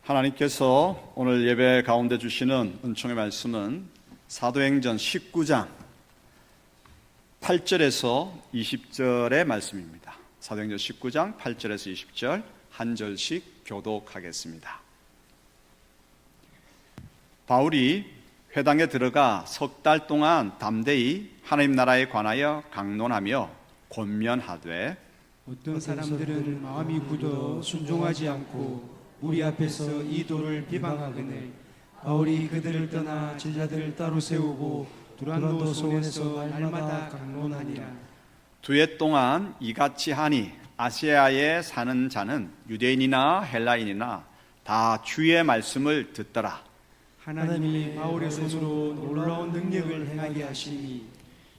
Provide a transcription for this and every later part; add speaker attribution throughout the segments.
Speaker 1: 하나님께서 오늘 예배 가운데 주시는 은총의 말씀은 사도행전 19장 8절에서 20절의 말씀입니다. 사도행전 19장 8절에서 20절 한 절씩 교독하겠습니다. 바울이 회당에 들어가 석 달 동안 담대히 하나님 나라에 관하여 강론하며 권면하되
Speaker 2: 어떤 사람들은 마음이 굳어 순종하지 않고 우리 앞에서 이 도를 비방하거늘 바울이 그들을 떠나 제자들을 따로 세우고 두란노 소원에서 날마다 강론하니라.
Speaker 1: 두 해 동안 이같이 하니 아시아에 사는 자는 유대인이나 헬라인이나 다 주의 말씀을 듣더라.
Speaker 2: 하나님이 바울의 손으로 놀라운 능력을 행하게 하시니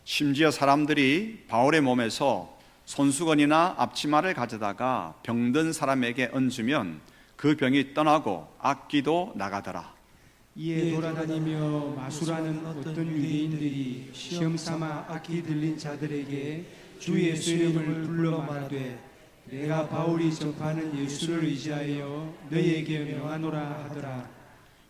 Speaker 1: 심지어 사람들이 바울의 몸에서 손수건이나 앞치마를 가져다가 병든 사람에게 얹으면 그 병이 떠나고 악기도 나가더라.
Speaker 2: 이에 돌아다니며 마술하는 어떤 유대인들이 시험 삼아 악기 들린 자들에게 주 예수 이름을 불러 말하되 내가 바울이 전파하는 예수를 의지하여 너희에게 명하노라 하더라.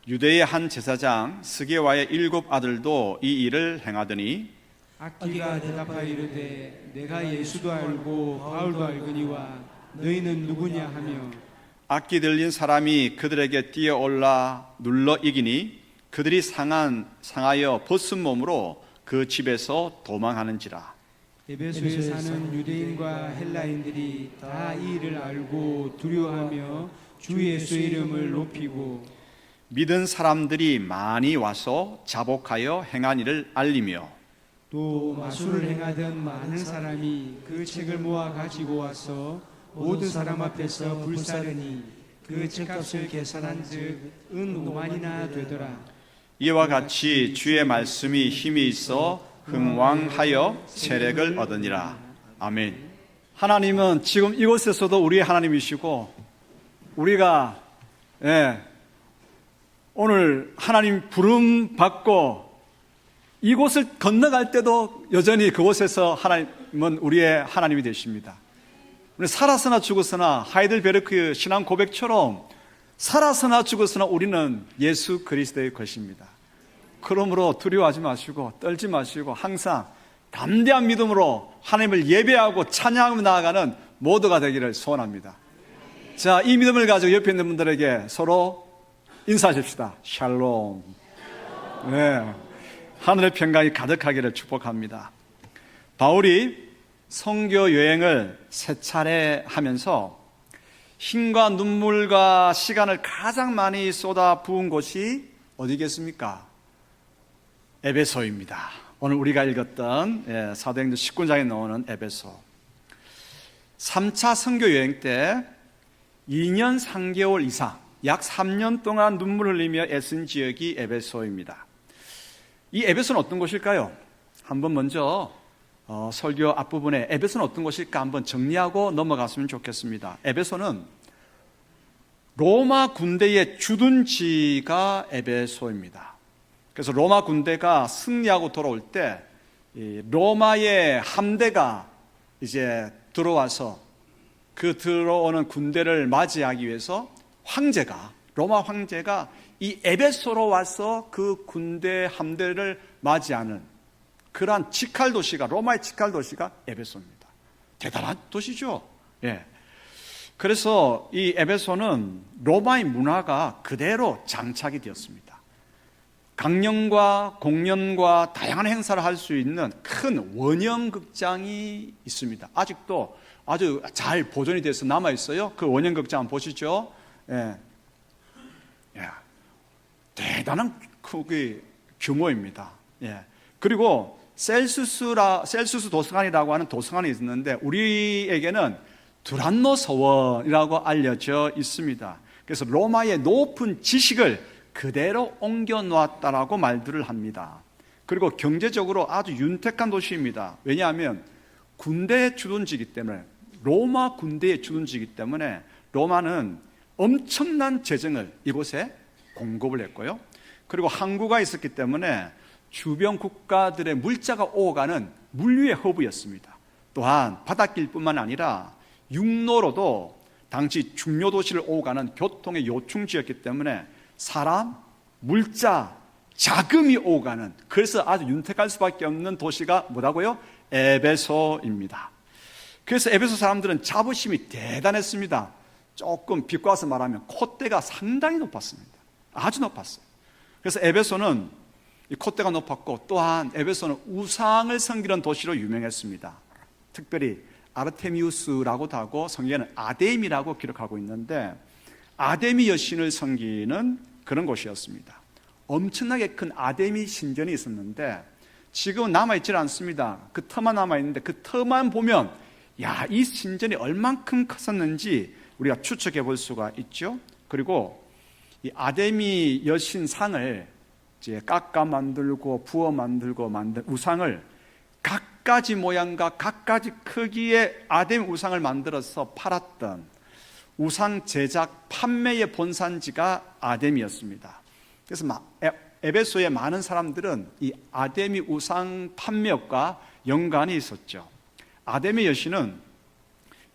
Speaker 1: 유대의 한 제사장 스게와의 7 아들도 이 일을 행하더니
Speaker 2: 악기가 대답하여 이르되 내가 예수도 알고 바울도 알거니와 너희는 누구냐 하며
Speaker 1: 악기 들린 사람이 그들에게 뛰어올라 눌러 이기니 그들이 상하여 벗은 몸으로 그 집에서 도망하는지라.
Speaker 2: 에베소에 사는 유대인과 헬라인들이 다 이 일을 알고 두려워하며 주 예수 이름을 높이고
Speaker 1: 믿은 사람들이 많이 와서 자복하여 행한 일을 알리며
Speaker 2: 또 마술을 행하던 많은 사람이 그 책을 모아 가지고 와서 모든 사람 앞에서 불사르니 그 책값을 계산한즉 은 5만이나 되더라.
Speaker 1: 이와 같이 주의 말씀이 힘이 있어 흥왕하여 세력을 얻으니라. 아멘. 하나님은 지금 이곳에서도 우리의 하나님이시고 우리가 오늘 하나님 부름 받고 이곳을 건너갈 때도 여전히 그곳에서 하나님은 우리의 하나님이 되십니다. 우리 살아서나 죽었으나 하이델베르크 신앙 고백처럼 살아서나 죽었으나 우리는 예수 그리스도의 것입니다. 그러므로 두려워하지 마시고 떨지 마시고 항상 담대한 믿음으로 하나님을 예배하고 찬양하며 나아가는 모두가 되기를 소원합니다. 자, 이 믿음을 가지고 옆에 있는 분들에게 서로 인사하십시다. 샬롬. 네, 하늘의 평강이 가득하기를 축복합니다. 바울이 선교 여행을 3차례 하면서 힘과 눈물과 시간을 가장 많이 쏟아 부은 곳이 어디겠습니까? 에베소입니다. 오늘 우리가 읽었던 사도행전 19장에 나오는 에베소. 3차 선교 여행 때 2년 3개월 이상 약 3년 동안 눈물 흘리며 애쓴 지역이 에베소입니다. 이 에베소는 어떤 곳일까요? 한번 먼저 설교 앞부분에 에베소는 어떤 곳일까 한번 정리하고 넘어갔으면 좋겠습니다. 에베소는 로마 군대의 주둔지가 에베소입니다. 그래서 로마 군대가 승리하고 돌아올 때 로마의 함대가 이제 들어와서 그 들어오는 군대를 맞이하기 위해서 로마 황제가 이 에베소로 와서 그 군대 함대를 맞이하는 그러한 직할 도시가, 로마의 직할 도시가 에베소입니다. 대단한 도시죠. 그래서 이 에베소는 로마의 문화가 그대로 장착이 되었습니다. 강연과 공연과 다양한 행사를 할 수 있는 큰 원형극장이 있습니다. 아직도 아주 잘 보존이 돼서 남아있어요. 그 원형극장 한번 보시죠. 대단한 규모입니다. 그리고 셀수스 도서관이라고 하는 도서관이 있는데 우리에게는 두란노 서원이라고 알려져 있습니다. 그래서 로마의 높은 지식을 그대로 옮겨 놓았다라고 말들을 합니다. 그리고 경제적으로 아주 윤택한 도시입니다. 왜냐하면 군대의 주둔지이기 때문에, 로마 군대의 주둔지이기 때문에 로마는 엄청난 재정을 이곳에 공급을 했고요. 그리고 항구가 있었기 때문에 주변 국가들의 물자가 오가는 물류의 허브였습니다. 또한 바닷길뿐만 아니라 육로로도 당시 중요 도시를 오고 가는 교통의 요충지였기 때문에 사람, 물자, 자금이 오고 가는, 그래서 아주 윤택할 수밖에 없는 도시가 뭐라고요? 에베소입니다. 그래서 에베소 사람들은 자부심이 대단했습니다. 조금 비꼬아서 말하면 콧대가 상당히 높았습니다. 아주 높았어요. 그래서 에베소는 이 콧대가 높았고, 또한 에베소는 우상을 섬기는 도시로 유명했습니다. 특별히 아르테미우스라고도 하고 성경에는 아데미라고 기록하고 있는데, 아데미 여신을 섬기는 그런 곳이었습니다. 엄청나게 큰 아데미 신전이 있었는데 지금은 남아있지 않습니다. 그 터만 남아있는데 그 터만 보면 야, 이 신전이 얼만큼 컸었는지 우리가 추측해 볼 수가 있죠. 그리고 이 아데미 여신 상을 이제 깎아 만들고 부어 만들고 만든 우상을 각가지 모양과 각가지 크기의 아데미 우상을 만들어서 팔았던 우상 제작 판매의 본산지가 아데미였습니다. 그래서 에베소의 많은 사람들은 이 아데미 우상 판매업과 연관이 있었죠. 아데미 여신은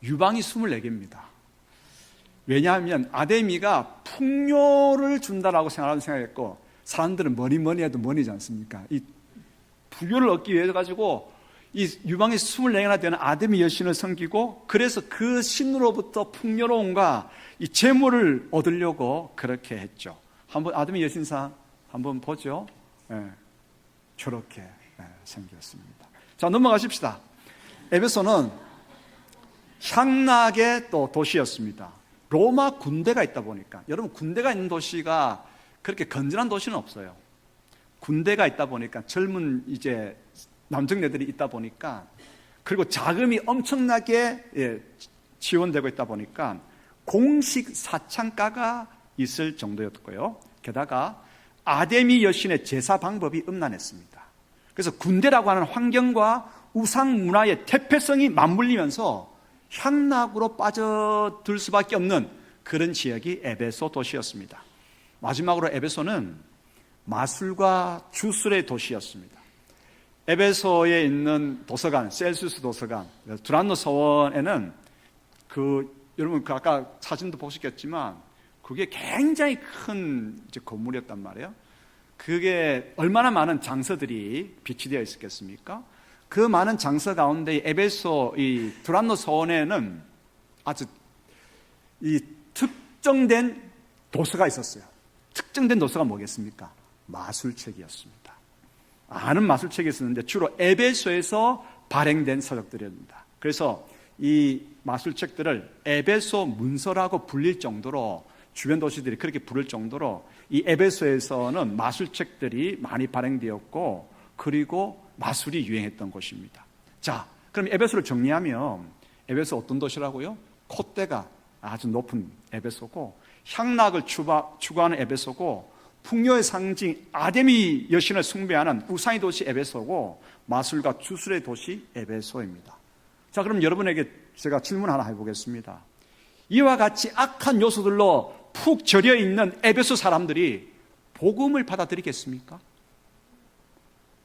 Speaker 1: 유방이 24개입니다. 왜냐하면 아데미가 풍요를 준다라고 생각했고, 사람들은 뭐니 해도 뭐니지 않습니까? 이 풍요를 얻기 위해 가지고 이 유방이 24개나 되는 아데미 여신을 섬기고, 그래서 그 신으로부터 풍요로움과 이 재물을 얻으려고 그렇게 했죠. 한번 아데미 여신상 한번 보죠. 저렇게 생겼습니다. 자, 넘어가십시다. 에베소는 향락의 또 도시였습니다. 로마 군대가 있다 보니까, 여러분 군대가 있는 도시가 그렇게 건전한 도시는 없어요. 군대가 있다 보니까 젊은 이제 남정네들이 있다 보니까, 그리고 자금이 엄청나게 지원되고 있다 보니까 공식 사창가가 있을 정도였고요. 게다가 아데미 여신의 제사 방법이 음란했습니다. 그래서 군대라고 하는 환경과 우상 문화의 태폐성이 맞물리면서 향락으로 빠져들 수밖에 없는 그런 지역이 에베소 도시였습니다. 마지막으로 에베소는 마술과 주술의 도시였습니다. 에베소에 있는 도서관, 셀수스 도서관, 두란노 서원에는 여러분 아까 사진도 보셨겠지만 그게 굉장히 큰 건물이었단 말이에요. 그게 얼마나 많은 장서들이 비치되어 있었겠습니까? 그 많은 장서 가운데 에베소 이 두란노 서원에는 아주 이 특정된 도서가 있었어요. 특정된 도서가 뭐겠습니까? 마술책이었습니다. 많은 마술책이 있었는데 주로 에베소에서 발행된 서적들입니다. 그래서 이 마술책들을 에베소 문서라고 불릴 정도로, 주변 도시들이 그렇게 부를 정도로 이 에베소에서는 마술책들이 많이 발행되었고, 그리고 마술이 유행했던 곳입니다. 자, 그럼 에베소를 정리하면 에베소 어떤 도시라고요? 콧대가 아주 높은 에베소고, 향락을 추구하는 에베소고, 풍요의 상징 아데미 여신을 숭배하는 우상의 도시 에베소고, 마술과 주술의 도시 에베소입니다. 자, 그럼 여러분에게 제가 질문 하나 해보겠습니다. 이와 같이 악한 요소들로 푹 절여 있는 에베소 사람들이 복음을 받아들이겠습니까?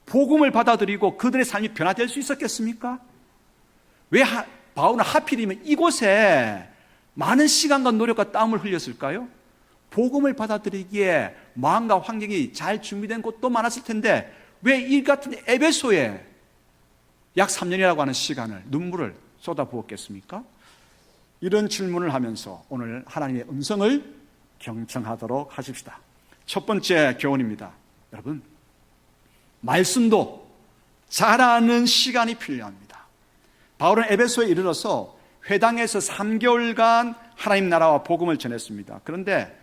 Speaker 1: 복음을 받아들이고 그들의 삶이 변화될 수 있었겠습니까? 왜 바울은 하필이면 이곳에 많은 시간과 노력과 땀을 흘렸을까요? 복음을 받아들이기에 마음과 환경이 잘 준비된 곳도 많았을 텐데 왜 이 같은 에베소에 약 3년이라고 하는 시간을, 눈물을 쏟아부었겠습니까? 이런 질문을 하면서 오늘 하나님의 음성을 경청하도록 하십시다. 첫 번째 교훈입니다. 여러분, 말씀도 자라는 시간이 필요합니다. 바울은 에베소에 이르러서 회당에서 3개월간 하나님 나라와 복음을 전했습니다. 그런데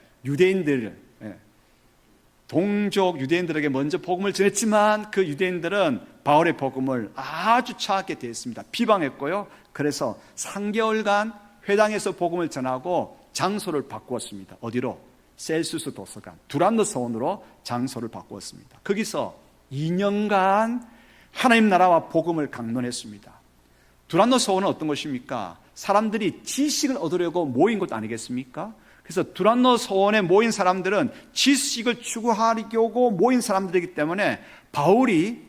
Speaker 1: 동족 유대인들에게 먼저 복음을 전했지만 그 유대인들은 바울의 복음을 아주 차갑게 대했습니다. 비방했고요. 그래서 3개월간 회당에서 복음을 전하고 장소를 바꾸었습니다. 어디로? 셀수스 도서관, 두란노 서원으로 장소를 바꾸었습니다. 거기서 2년간 하나님 나라와 복음을 강론했습니다. 두란노 서원은 어떤 것입니까? 사람들이 지식을 얻으려고 모인 곳 아니겠습니까? 그래서 두란노 서원에 모인 사람들은 지식을 추구하려고 모인 사람들이기 때문에 바울이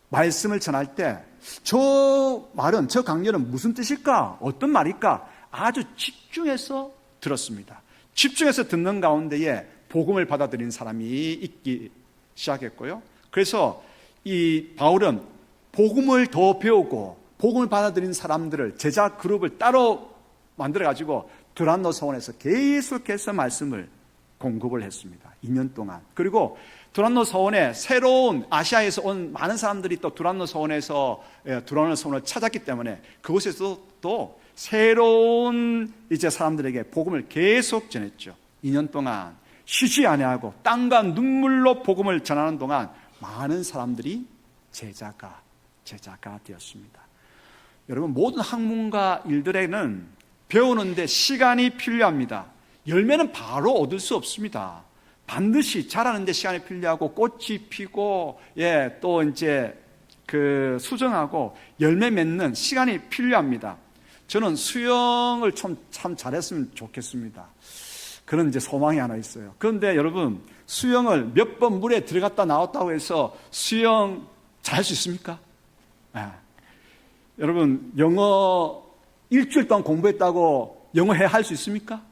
Speaker 1: 말씀을 전할 때 저 말은, 저 강렬은 무슨 뜻일까? 어떤 말일까? 아주 집중해서 들었습니다. 집중해서 듣는 가운데에 복음을 받아들인 사람이 있기 시작했고요. 그래서 이 바울은 복음을 더 배우고 복음을 받아들인 사람들을 제자 그룹을 따로 만들어가지고 두란노 서원에서 계속해서 말씀을 공급을 했습니다. 2년 동안. 그리고 두란노 서원에 새로운 아시아에서 온 많은 사람들이 또 두란노 서원에서 두란노 서원을 찾았기 때문에 그곳에서 또 새로운 이제 사람들에게 복음을 계속 전했죠. 2년 동안 쉬지 아니하고 땀과 눈물로 복음을 전하는 동안 많은 사람들이 제자가 되었습니다. 여러분, 모든 학문과 일들에는 배우는데 시간이 필요합니다. 열매는 바로 얻을 수 없습니다. 반드시 자라는데 시간이 필요하고 꽃이 피고 또 이제 그 수정하고 열매 맺는 시간이 필요합니다. 저는 수영을 참 잘했으면 좋겠습니다. 그런 이제 소망이 하나 있어요. 그런데 여러분, 수영을 몇 번 물에 들어갔다 나왔다고 해서 수영 잘할 수 있습니까? 여러분, 영어 일주일 동안 공부했다고 영어 할 수 있습니까?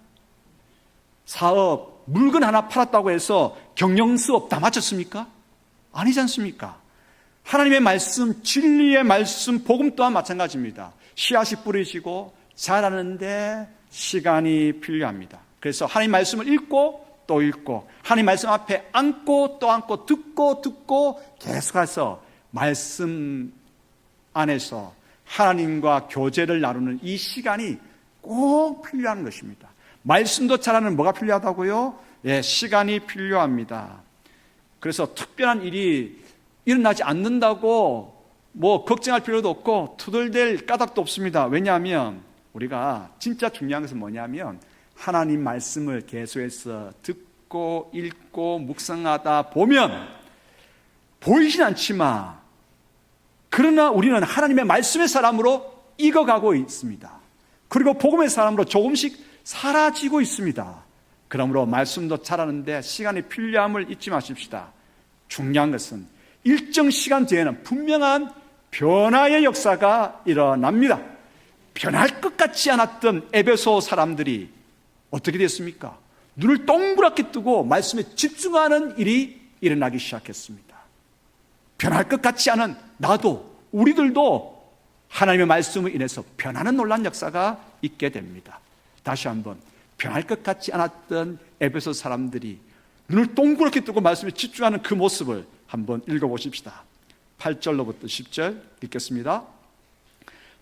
Speaker 1: 사업, 물건 하나 팔았다고 해서 경영 수업 다 마쳤습니까? 아니지 않습니까? 하나님의 말씀, 진리의 말씀, 복음 또한 마찬가지입니다. 씨앗이 뿌리시고 자라는데 시간이 필요합니다. 그래서 하나님 말씀을 읽고 또 읽고 하나님 말씀 앞에 앉고 또 앉고 듣고 계속해서 말씀 안에서 하나님과 교제를 나누는 이 시간이 꼭 필요한 것입니다. 말씀도 자라는 뭐가 필요하다고요? 시간이 필요합니다. 그래서 특별한 일이 일어나지 않는다고 뭐 걱정할 필요도 없고 투덜댈 까닭도 없습니다. 왜냐하면 우리가 진짜 중요한 것은 뭐냐면 하나님 말씀을 계속해서 듣고 읽고 묵상하다 보면 보이진 않지만 그러나 우리는 하나님의 말씀의 사람으로 익어가고 있습니다. 그리고 복음의 사람으로 조금씩 사라지고 있습니다. 그러므로 말씀도 자라는데 시간이 필요함을 잊지 마십시다. 중요한 것은 일정 시간 뒤에는 분명한 변화의 역사가 일어납니다. 변할 것 같지 않았던 에베소 사람들이 어떻게 됐습니까? 눈을 동그랗게 뜨고 말씀에 집중하는 일이 일어나기 시작했습니다. 변할 것 같지 않은 나도, 우리들도 하나님의 말씀을 인해서 변하는 놀라운 역사가 있게 됩니다. 다시 한번, 변할 것 같지 않았던 에베소 사람들이 눈을 동그랗게 뜨고 말씀에 집중하는 그 모습을 한번 읽어보십시다. 8절로부터 10절 읽겠습니다.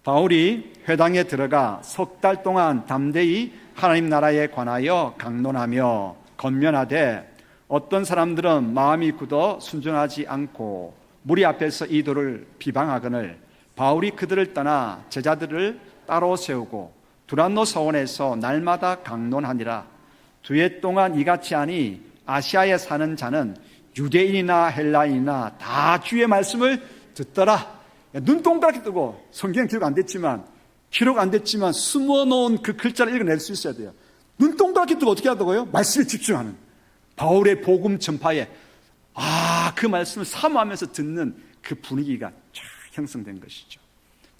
Speaker 1: 바울이 회당에 들어가 석 달 동안 담대히 하나님 나라에 관하여 강론하며 권면하되 어떤 사람들은 마음이 굳어 순종하지 않고 무리 앞에서 이도를 비방하거늘 바울이 그들을 떠나 제자들을 따로 세우고 두란노 서원에서 날마다 강론하니라. 2해 동안 이같이 하니 아시아에 사는 자는 유대인이나 헬라인이나 다 주의 말씀을 듣더라. 눈 동그랗게 뜨고 성경 기록 안 됐지만 숨어놓은 그 글자를 읽어낼 수 있어야 돼요. 눈 동그랗게 뜨고 어떻게 하다고요? 말씀에 집중하는 바울의 복음 전파에 그 말씀을 사모하면서 듣는 그 분위기가 쫙 형성된 것이죠.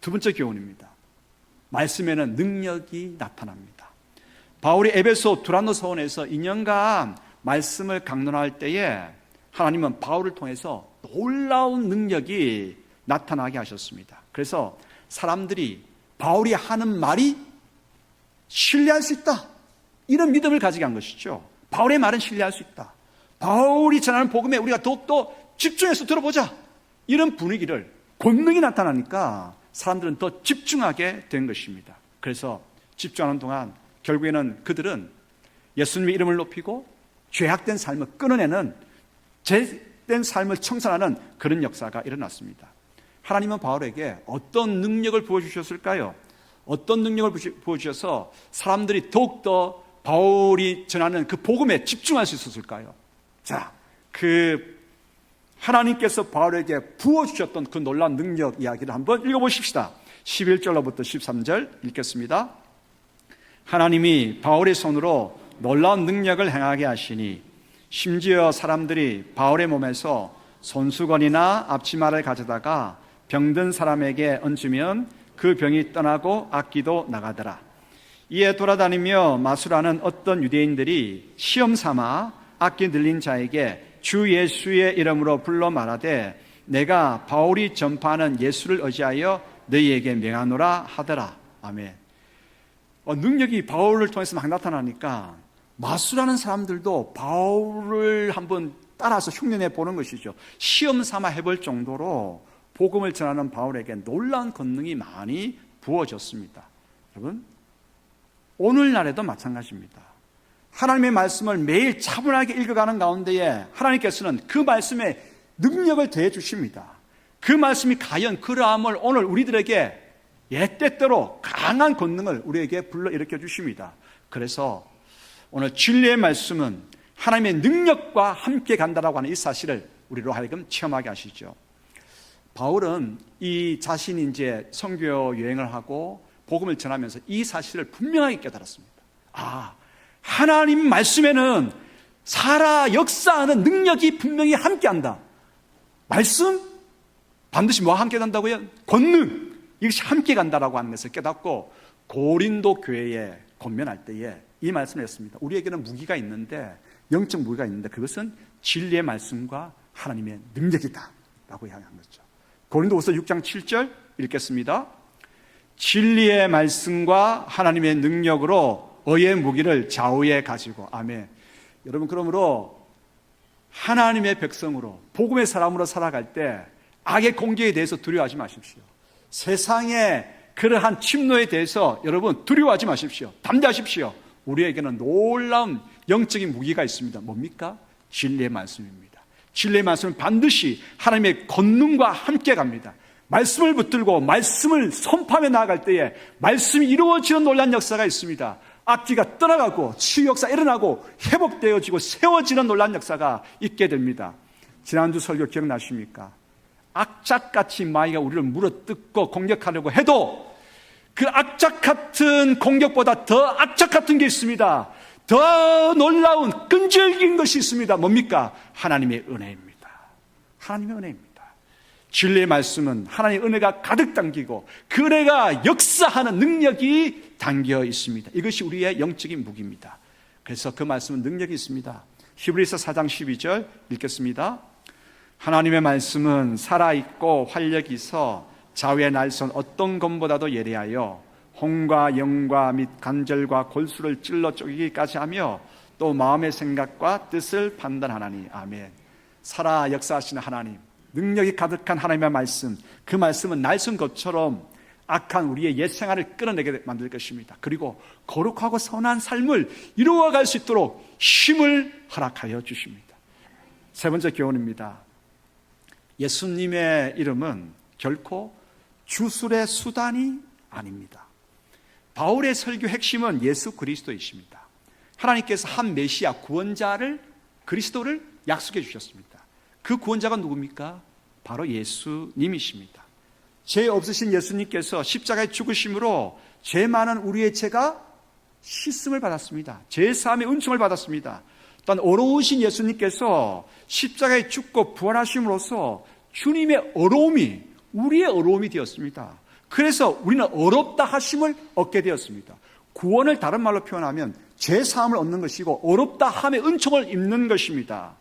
Speaker 1: 두 번째 교훈입니다. 말씀에는 능력이 나타납니다. 바울이 에베소 두란노 서원에서 2년간 말씀을 강론할 때에 하나님은 바울을 통해서 놀라운 능력이 나타나게 하셨습니다. 그래서 사람들이 바울이 하는 말이 신뢰할 수 있다, 이런 믿음을 가지게 한 것이죠. 바울의 말은 신뢰할 수 있다. 바울이 전하는 복음에 우리가 더욱더 집중해서 들어보자, 이런 분위기를, 권능이 나타나니까 사람들은 더 집중하게 된 것입니다. 그래서 집중하는 동안 결국에는 그들은 예수님의 이름을 높이고 죄악된 삶을 끊어내는, 죄된 삶을 청산하는 그런 역사가 일어났습니다. 하나님은 바울에게 어떤 능력을 부어주셨을까요? 어떤 능력을 부어주셔서 사람들이 더욱더 바울이 전하는 그 복음에 집중할 수 있었을까요? 자, 그 하나님께서 바울에게 부어주셨던 그 놀라운 능력 이야기를 한번 읽어보십시다. 11절로부터 13절 읽겠습니다. 하나님이 바울의 손으로 놀라운 능력을 행하게 하시니 심지어 사람들이 바울의 몸에서 손수건이나 앞치마를 가져다가 병든 사람에게 얹으면 그 병이 떠나고 악기도 나가더라. 이에 돌아다니며 마술하는 어떤 유대인들이 시험 삼아 악기 들린 자에게 주 예수의 이름으로 불러 말하되 내가 바울이 전파하는 예수를 의지하여 너희에게 명하노라 하더라. 아멘. 능력이 바울을 통해서 막 나타나니까 마술하는 사람들도 바울을 한번 따라서 흉내내 보는 것이죠. 시험 삼아 해볼 정도로 복음을 전하는 바울에게 놀라운 권능이 많이 부어졌습니다. 여러분, 오늘날에도 마찬가지입니다. 하나님의 말씀을 매일 차분하게 읽어가는 가운데에 하나님께서는 그 말씀에 능력을 더해 주십니다. 그 말씀이 과연 그러함을 오늘 우리들에게 때때로 강한 권능을 우리에게 불러일으켜 주십니다. 그래서 오늘 진리의 말씀은 하나님의 능력과 함께 간다라고 하는 이 사실을 우리로 하여금 체험하게 하시죠. 바울은 이 자신이 이제 선교 여행을 하고 복음을 전하면서 이 사실을 분명하게 깨달았습니다. 하나님 말씀에는 살아 역사하는 능력이 분명히 함께한다. 말씀? 반드시 뭐와 함께 간다고요? 권능. 이것이 함께 간다라고 하는 것을 깨닫고 고린도 교회에 권면할 때에 이 말씀을 했습니다. 우리에게는 무기가 있는데, 영적 무기가 있는데 그것은 진리의 말씀과 하나님의 능력이다 라고 이야기한 거죠. 고린도후서 6장 7절 읽겠습니다. 진리의 말씀과 하나님의 능력으로 의의 무기를 좌우에 가지고. 아멘. 여러분, 그러므로 하나님의 백성으로 복음의 사람으로 살아갈 때 악의 공격에 대해서 두려워하지 마십시오. 세상의 그러한 침노에 대해서 여러분 두려워하지 마십시오. 담대하십시오. 우리에게는 놀라운 영적인 무기가 있습니다. 뭡니까? 진리의 말씀입니다. 진리의 말씀은 반드시 하나님의 권능과 함께 갑니다. 말씀을 붙들고 말씀을 선포하며 나아갈 때에 말씀이 이루어지는 놀라운 역사가 있습니다. 악기가 떠나가고 치유 역사 일어나고 회복되어지고 세워지는 놀라운 역사가 있게 됩니다. 지난주 설교 기억나십니까? 악착같이 마귀가 우리를 물어뜯고 공격하려고 해도 그 악착 같은 공격보다 더 악착 같은 게 있습니다. 더 놀라운 끈질긴 것이 있습니다. 뭡니까? 하나님의 은혜입니다. 하나님의 은혜입니다. 진리의 말씀은 하나님의 은혜가 가득 담기고 그 은혜가 역사하는 능력이 담겨 있습니다. 이것이 우리의 영적인 무기입니다. 그래서 그 말씀은 능력이 있습니다. 히브리서 4장 12절 읽겠습니다. 하나님의 말씀은 살아있고 활력이 있어 좌우의 날선 어떤 검보다도 예리하여 혼과 영과 및 간절과 골수를 찔러 쪼개기까지 하며 또 마음의 생각과 뜻을 판단하나니. 아멘. 살아 역사하시는 하나님, 능력이 가득한 하나님의 말씀, 그 말씀은 날선 것처럼 악한 우리의 옛 생활을 끌어내게 만들 것입니다. 그리고 거룩하고 선한 삶을 이루어갈 수 있도록 힘을 허락하여 주십니다. 세 번째 교훈입니다. 예수님의 이름은 결코 주술의 수단이 아닙니다. 바울의 설교 핵심은 예수 그리스도이십니다. 하나님께서 한 메시아 구원자를, 그리스도를 약속해 주셨습니다. 그 구원자가 누굽니까? 바로 예수님이십니다. 죄 없으신 예수님께서 십자가에 죽으심으로 죄 많은 우리의 죄가 씻음을 받았습니다. 죄 사함의 은총을 받았습니다. 또한 어려우신 예수님께서 십자가에 죽고 부활하심으로써 주님의 어려움이 우리의 어려움이 되었습니다. 그래서 우리는 어렵다 하심을 얻게 되었습니다. 구원을 다른 말로 표현하면 죄 사함을 얻는 것이고 어렵다 함의 은총을 입는 것입니다.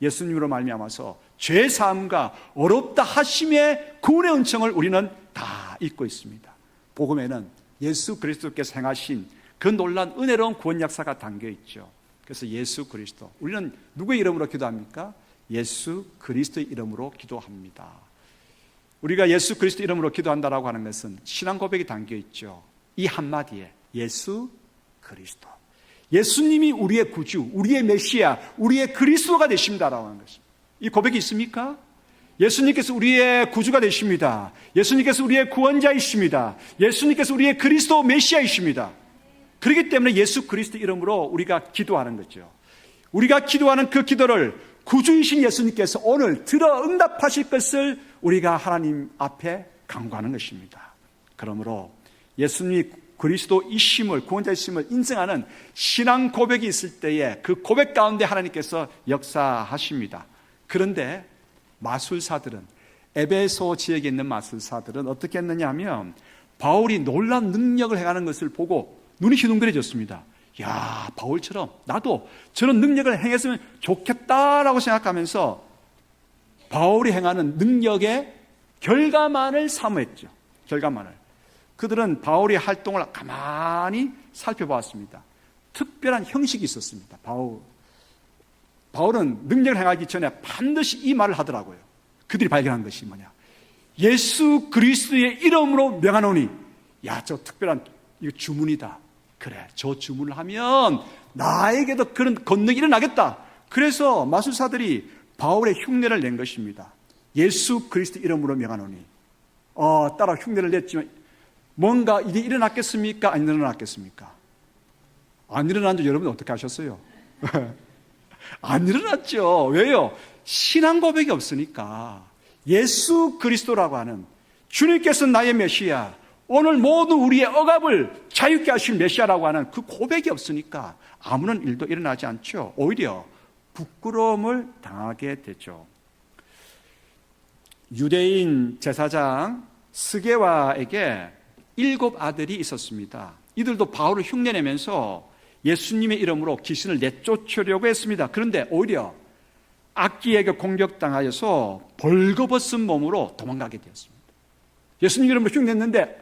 Speaker 1: 예수님으로 말미암아서 죄 사함과 어렵다 하심의 구원의 은총을 우리는 다 잊고 있습니다. 복음에는 예수 그리스도께서 행하신 그 놀라운 은혜로운 구원 역사가 담겨 있죠. 그래서 예수 그리스도, 우리는 누구의 이름으로 기도합니까? 예수 그리스도의 이름으로 기도합니다. 우리가 예수 그리스도 이름으로 기도한다라고 하는 것은 신앙 고백이 담겨 있죠. 이 한마디에 예수 그리스도, 예수님이 우리의 구주, 우리의 메시아, 우리의 그리스도가 되십니다라고 하는 것입니다. 이 고백이 있습니까? 예수님께서 우리의 구주가 되십니다. 예수님께서 우리의 구원자이십니다. 예수님께서 우리의 그리스도 메시아이십니다. 그렇기 때문에 예수 그리스도 이름으로 우리가 기도하는 거죠. 우리가 기도하는 그 기도를 구주이신 예수님께서 오늘 들어 응답하실 것을 우리가 하나님 앞에 간구하는 것입니다. 그러므로 예수님이 그리스도이심을, 구원자이심을 인정하는 신앙 고백이 있을 때에 그 고백 가운데 하나님께서 역사하십니다. 그런데 마술사들은, 에베소 지역에 있는 마술사들은 어떻게 했느냐 하면 바울이 놀라운 능력을 행하는 것을 보고 눈이 희둥그레졌습니다. 야, 바울처럼 나도 저런 능력을 행했으면 좋겠다라고 생각하면서 바울이 행하는 능력의 결과만을 사모했죠. 결과만을. 그들은 바울의 활동을 가만히 살펴보았습니다. 특별한 형식이 있었습니다. 바울은 능력을 행하기 전에 반드시 이 말을 하더라고요. 그들이 발견한 것이 뭐냐? 예수 그리스도의 이름으로 명하노니. 야, 저 특별한 이거 주문이다. 그래, 저 주문을 하면 나에게도 그런 권능이 일어나겠다. 그래서 마술사들이 바울의 흉내를 낸 것입니다. 예수 그리스도 이름으로 명하노니. 따라 흉내를 냈지만 뭔가 이게 일어났겠습니까? 안 일어났겠습니까? 안 일어난 줄 여러분 어떻게 하셨어요? 안 일어났죠. 왜요? 신앙 고백이 없으니까. 예수 그리스도라고 하는 주님께서 나의 메시아, 오늘 모든 우리의 억압을 자유케 하실 메시아라고 하는 그 고백이 없으니까 아무런 일도 일어나지 않죠. 오히려 부끄러움을 당하게 되죠. 유대인 제사장 스게와에게 7 아들이 있었습니다. 이들도 바울을 흉내내면서 예수님의 이름으로 귀신을 내쫓으려고 했습니다. 그런데 오히려 악기에게 공격당하여서 벌거벗은 몸으로 도망가게 되었습니다. 예수님 이름으로 흉내냈는데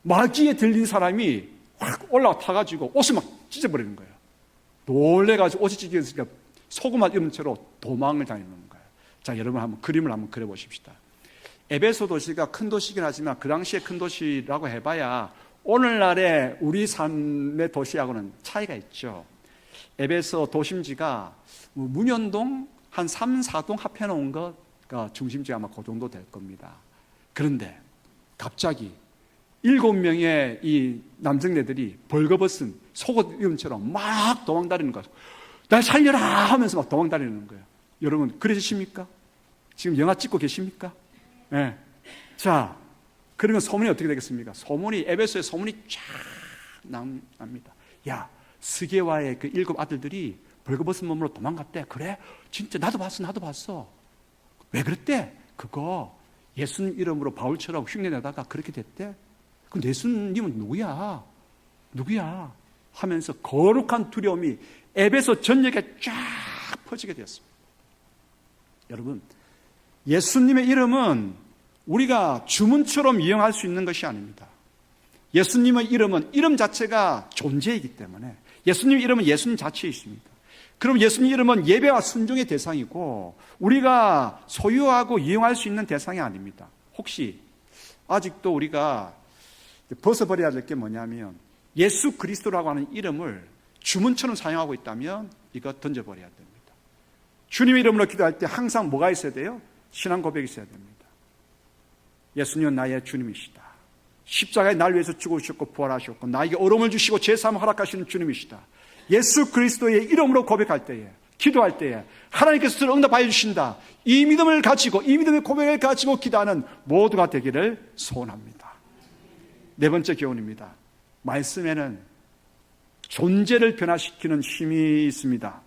Speaker 1: 마귀에 들린 사람이 확 올라와 타가지고 옷을 막 찢어버리는 거예요. 놀래가지고 옷이 찢어졌으니까 소금만 입은 채로 도망을 다니는 거예요. 자, 여러분 한번 그림을 한번 그려보십시다. 에베소 도시가 큰 도시긴 하지만 그 당시에 큰 도시라고 해봐야 오늘날의 우리 삶의 도시하고는 차이가 있죠. 에베소 도심지가 문현동 한 3, 4동 합해놓은 거가 중심지가 아마 그 정도 될 겁니다. 그런데 갑자기 7명의 이 남성네들이 벌거벗은 속옷 입은처럼 막 도망다니는 거예요. 날 살려라 하면서 막 도망다니는 거예요. 여러분 그러십니까? 지금 영화 찍고 계십니까? 네. 자, 그러면 소문이 어떻게 되겠습니까? 에베소의 소문이 쫙 납니다. 야, 스게와의 그 7 아들들이 벌거벗은 몸으로 도망갔대. 그래? 진짜 나도 봤어. 왜 그랬대? 그거 예수님 이름으로 바울처럼 흉내내다가 그렇게 됐대. 그럼 예수님은 누구야? 하면서 거룩한 두려움이 에베소 전역에 쫙 퍼지게 되었습니다. 여러분, 예수님의 이름은 우리가 주문처럼 이용할 수 있는 것이 아닙니다. 예수님의 이름은 이름 자체가 존재이기 때문에 예수님의 이름은 예수님 자체에 있습니다. 그럼 예수님 이름은 예배와 순종의 대상이고 우리가 소유하고 이용할 수 있는 대상이 아닙니다. 혹시 아직도 우리가 벗어버려야 될 게 뭐냐면 예수 그리스도라고 하는 이름을 주문처럼 사용하고 있다면 이거 던져버려야 됩니다. 주님의 이름으로 기도할 때 항상 뭐가 있어야 돼요? 신앙 고백이 있어야 됩니다. 예수님은 나의 주님이시다. 십자가에 날 위해서 죽으셨고 부활하셨고 나에게 어려움을 주시고 죄사함을 허락하시는 주님이시다. 예수 그리스도의 이름으로 고백할 때에, 기도할 때에 하나님께서 저를 응답하여 주신다. 이 믿음을 가지고, 이 믿음의 고백을 가지고 기도하는 모두가 되기를 소원합니다. 4번째 교훈입니다. 말씀에는 존재를 변화시키는 힘이 있습니다.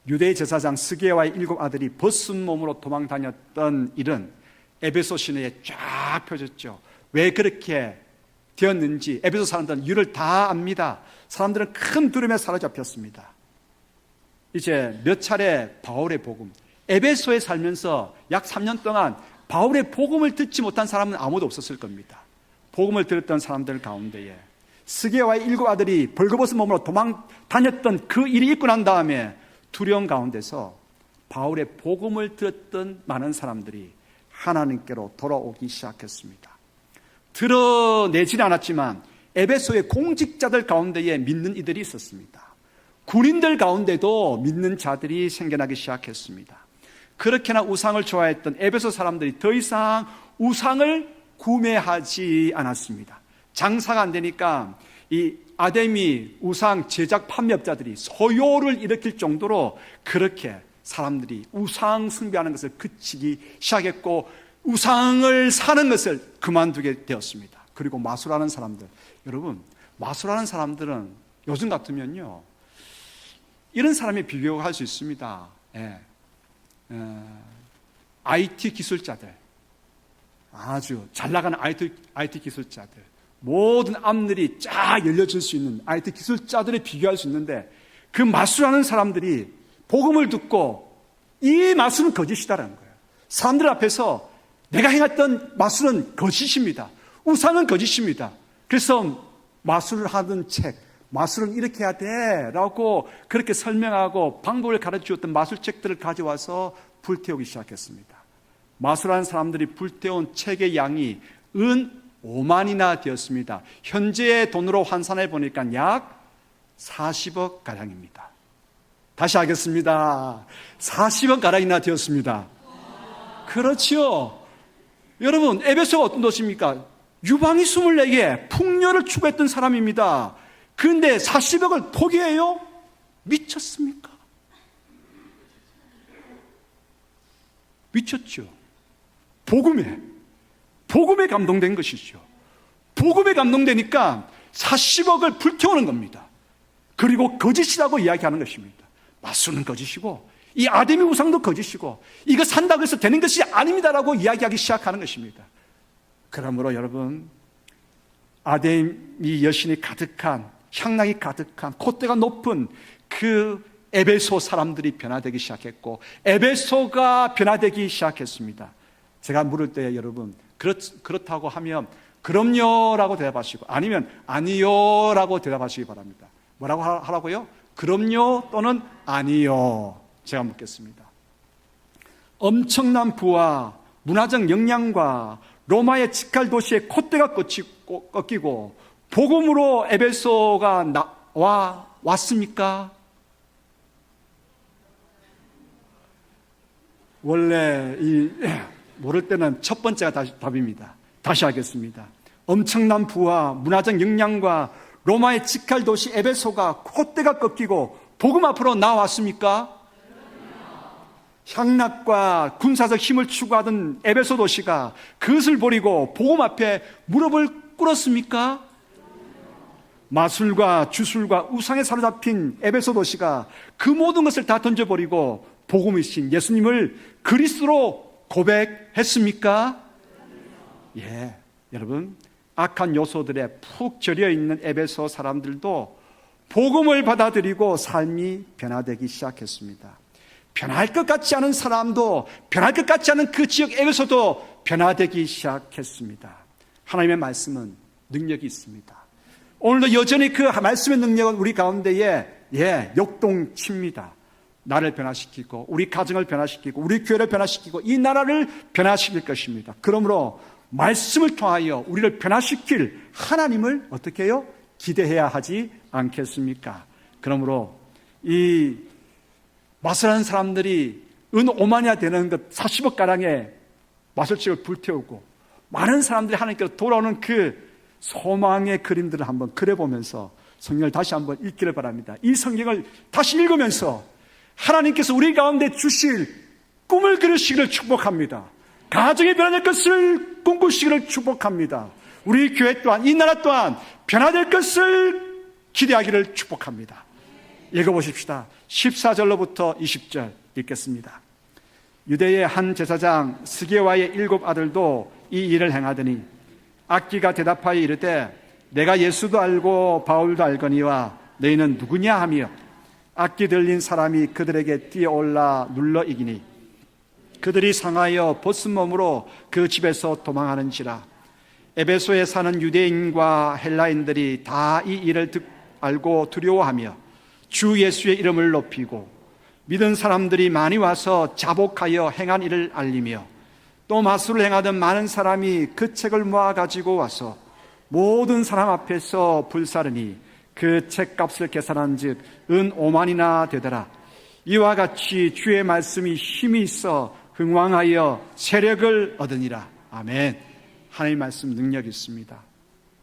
Speaker 1: 유대 제사장 스게와의 7 아들이 벗은 몸으로 도망 다녔던 일은 에베소 시내에 쫙 펴졌죠. 왜 그렇게 되었는지 에베소 사람들은 이유를 다 압니다. 사람들은 큰 두려움에 사로잡혔습니다. 이제 몇 차례 바울의 복음, 에베소에 살면서 약 3년 동안 바울의 복음을 듣지 못한 사람은 아무도 없었을 겁니다. 복음을 들었던 사람들 가운데에 스게와의 7 아들이 벌거벗은 몸으로 도망 다녔던 그 일이 있고 난 다음에 두려움 가운데서 바울의 복음을 들었던 많은 사람들이 하나님께로 돌아오기 시작했습니다. 드러내지는 않았지만 에베소의 공직자들 가운데에 믿는 이들이 있었습니다. 군인들 가운데도 믿는 자들이 생겨나기 시작했습니다. 그렇게나 우상을 좋아했던 에베소 사람들이 더 이상 우상을 구매하지 않았습니다. 장사가 안 되니까 이 아데미 우상 제작 판매업자들이 소요를 일으킬 정도로 그렇게 사람들이 우상 숭배하는 것을 그치기 시작했고 우상을 사는 것을 그만두게 되었습니다. 그리고 마술하는 사람들, 여러분 마술하는 사람들은 요즘 같으면요 이런 사람이 비교할 수 있습니다. IT 기술자들, 아주 잘 나가는 IT 기술자들, 모든 앞늘이 쫙 열려질 수 있는 IT 기술자들에 비교할 수 있는데 그 마술하는 사람들이 복음을 듣고 이 마술은 거짓이다라는 거예요. 사람들 앞에서 내가 행했던 마술은 거짓입니다. 우상은 거짓입니다. 그래서 마술을 하던 책, 마술은 이렇게 해야 돼 라고 그렇게 설명하고 방법을 가르쳐주었던 마술책들을 가져와서 불태우기 시작했습니다. 마술하는 사람들이 불태운 책의 양이 은 5만이나 되었습니다. 현재의 돈으로 환산해 보니까 약 40억 가량입니다. 다시 하겠습니다. 40억 가량이나 되었습니다. 그렇지요. 여러분, 에베소가 어떤 도시입니까? 유방이 24개, 풍요를 추구했던 사람입니다. 그런데 40억을 포기해요? 미쳤습니까? 미쳤죠. 복음에 감동된 것이죠. 복음에 감동되니까 40억을 불태우는 겁니다. 그리고 거짓이라고 이야기하는 것입니다. 마술은 거짓이고 이 아데미 우상도 거짓이고 이거 산다고 해서 되는 것이 아닙니다라고 이야기하기 시작하는 것입니다. 그러므로 여러분, 아데미 여신이 가득한, 향락이 가득한, 콧대가 높은 그 에베소 사람들이 변화되기 시작했고 에베소가 변화되기 시작했습니다. 제가 물을 때 여러분 그렇다고 하면 그럼요 라고 대답하시고 아니면 아니요 라고 대답하시기 바랍니다. 뭐라고 하라고요? 그럼요 또는 아니요. 제가 묻겠습니다. 엄청난 부와 문화적 역량과 로마의 직할 도시의 콧대가 꺾이고 복음으로 에베소가 왔습니까? 원래 모를 때는 첫 번째가 답입니다. 다시 하겠습니다. 엄청난 부와 문화적 역량과 로마의 직할 도시 에베소가 콧대가 꺾이고 복음 앞으로 나왔습니까? 향락과 군사적 힘을 추구하던 에베소 도시가 그것을 버리고 복음 앞에 무릎을 꿇었습니까? 마술과 주술과 우상에 사로잡힌 에베소 도시가 그 모든 것을 다 던져버리고 복음이신 예수님을 그리스도로 고백했습니까? 예, 여러분, 악한 요소들에 푹 절여 있는 에베소 사람들도 복음을 받아들이고 삶이 변화되기 시작했습니다. 변할 것 같지 않은 사람도, 변할 것 같지 않은 그 지역 에베소도 변화되기 시작했습니다. 하나님의 말씀은 능력이 있습니다. 오늘도 여전히 그 말씀의 능력은 우리 가운데에 역동칩니다. 나를 변화시키고 우리 가정을 변화시키고 우리 교회를 변화시키고 이 나라를 변화시킬 것입니다. 그러므로 말씀을 통하여 우리를 변화시킬 하나님을 어떻게 해요? 기대해야 하지 않겠습니까? 그러므로 이 마술하는 사람들이 은 5만이나 되는 것 40억 가량의 마술책을 불태우고 많은 사람들이 하나님께로 돌아오는 그 소망의 그림들을 한번 그려보면서 성경을 다시 한번 읽기를 바랍니다. 이 성경을 다시 읽으면서 하나님께서 우리 가운데 주실 꿈을 그리시기를 축복합니다. 가정이 변화될 것을 꿈꾸시기를 축복합니다. 우리 교회 또한 이 나라 또한 변화될 것을 기대하기를 축복합니다. 읽어보십시다. 14절로부터 20절 읽겠습니다. 유대의 한 제사장 스게와의 7 아들도 이 일을 행하더니 악기가 대답하여 이르되 내가 예수도 알고 바울도 알거니와 너희는 누구냐 하며 악기 들린 사람이 그들에게 뛰어올라 눌러 이기니 그들이 상하여 벗은 몸으로 그 집에서 도망하는지라. 에베소에 사는 유대인과 헬라인들이 다 이 일을 알고 두려워하며 주 예수의 이름을 높이고 믿은 사람들이 많이 와서 자복하여 행한 일을 알리며 또 마술을 행하던 많은 사람이 그 책을 모아 가지고 와서 모든 사람 앞에서 불사르니 그 책값을 계산한 즉 은 5만이나 되더라. 이와 같이 주의 말씀이 힘이 있어 흥왕하여 세력을 얻으니라. 아멘. 하나님의 말씀 능력이 있습니다.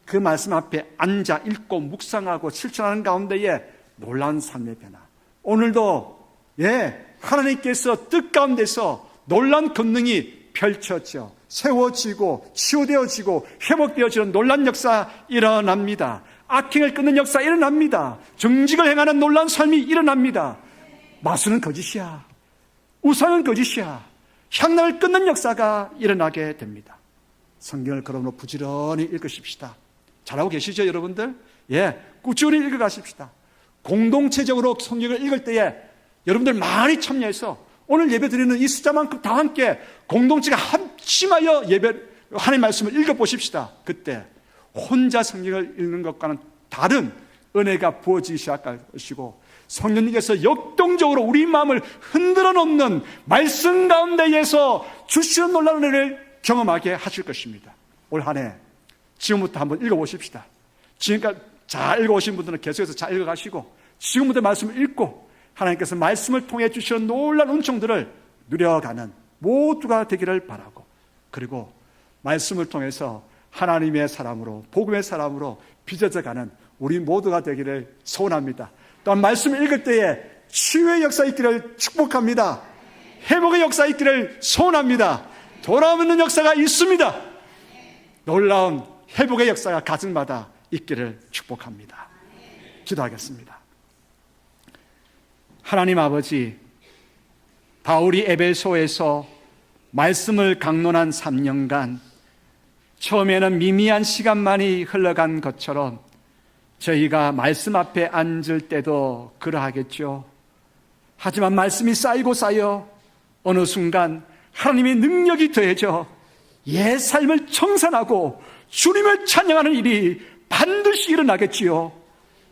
Speaker 1: 그 말씀 앞에 앉아 읽고 묵상하고 실천하는 가운데에 놀라운 삶의 변화. 오늘도 하나님께서 뜻 가운데서 놀라운 권능이 펼쳐져 세워지고 치유되어지고 회복되어지는 놀라운 역사 일어납니다. 악행을 끊는 역사 일어납니다. 정직을 행하는 놀라운 삶이 일어납니다. 마술은 거짓이야. 우상은 거짓이야. 향락을 끊는 역사가 일어나게 됩니다. 성경을 그러므로 부지런히 읽으십시다. 잘하고 계시죠, 여러분들? 예, 꾸준히 읽어가십시다. 공동체적으로 성경을 읽을 때에 여러분들 많이 참여해서 오늘 예배 드리는 이 숫자만큼 다 함께 공동체가 합심하여 하나님의 말씀을 읽어보십시다. 그때 혼자 성경을 읽는 것과는 다른 은혜가 부어지기 시작할 것이고 성령님께서 역동적으로 우리 마음을 흔들어 놓는 말씀 가운데에서 주시는 놀라운 은혜를 경험하게 하실 것입니다. 올 한 해 지금부터 한번 읽어보십시다. 지금까지 잘 읽어오신 분들은 계속해서 잘 읽어가시고 지금부터 말씀을 읽고 하나님께서 말씀을 통해 주시는 놀라운 은총들을 누려가는 모두가 되기를 바라고, 그리고 말씀을 통해서 하나님의 사람으로, 복음의 사람으로 빚어져가는 우리 모두가 되기를 소원합니다. 또한 말씀을 읽을 때에 치유의 역사 있기를 축복합니다. 회복의 역사 있기를 소원합니다. 돌아오는 역사가 있습니다. 놀라운 회복의 역사가 가정마다 있기를 축복합니다. 기도하겠습니다. 하나님 아버지, 바울이 에베소에서 말씀을 강론한 3년간 처음에는 미미한 시간만이 흘러간 것처럼 저희가 말씀 앞에 앉을 때도 그러하겠죠. 하지만 말씀이 쌓이고 쌓여 어느 순간 하나님의 능력이 더해져 옛 삶을 청산하고 주님을 찬양하는 일이 반드시 일어나겠지요.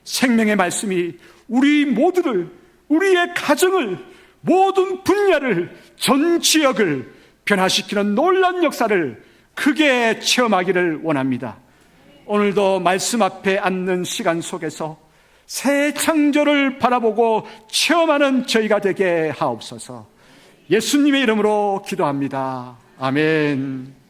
Speaker 1: 생명의 말씀이 우리 모두를, 우리의 가정을, 모든 분야를, 전 지역을 변화시키는 놀라운 역사를 크게 체험하기를 원합니다. 오늘도 말씀 앞에 앉는 시간 속에서 새 창조를 바라보고 체험하는 저희가 되게 하옵소서. 예수님의 이름으로 기도합니다. 아멘.